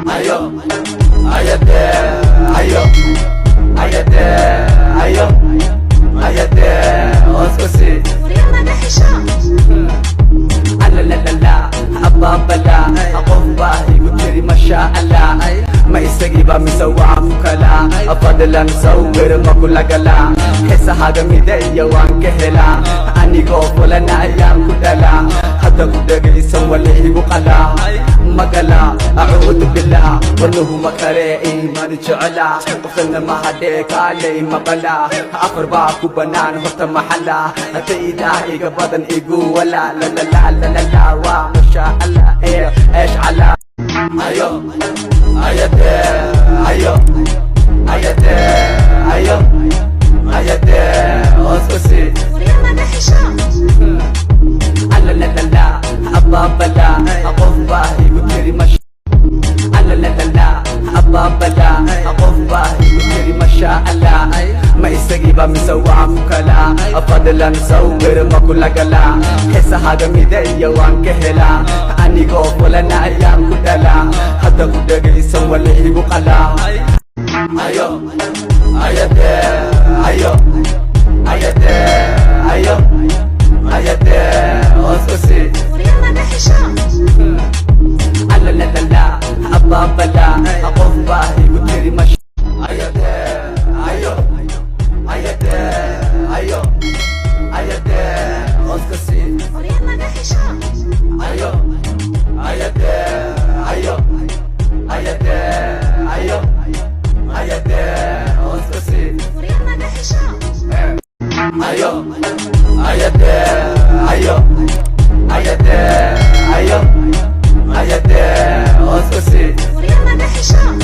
Ayo, ayate, ayo, ayate, ayo, ayate, oskosi. وريما ده هشام La la la la, ababala, ako bahay ko tiri mashallah. May sagiba misawa mukala, afadalan sa uwer makulagala. Kesa hagamide yawan kehela, anigo wala na ayang kudala. Hada kudaga isang wali ko kala, magala, a'udhu billah, wanuhu makare iman ja'ala. Waftan na mahade kalay mabala, afar ba kubanan hota mahala. Ati ilahi kabadan igu wala, la la la la la la wa mashallah, ايش على ايو ayate ayo ayate ayo ayate oskosi. وريما ده هشام La la la la, ababala, ako bahay ko tiri mash. La la la la, ababala, ako bahay ko tiri mashallah. May sagiba misawa mukala, afadalan sa uwer makulagala. Kesa hagamide yawan kehela, anigo wala na ayang kudala. Hada kudaga isang wali ko kala. Ayo, ayate, ayo, ayate, ayo, ayate, oskosi. وريما ده هشام La la la la, ababala, ako bahay ko tiri mash. Ayate, ayo, ayate, ayo, ayate, oskosi. وريما ده هشام Ayo, ayate, ayo, ayate, ayo, ayate, oskosi. وريما ده هشام Ayo, ayate, ayo, ayate, ayo, ayate, oskosi. وريما ده هشام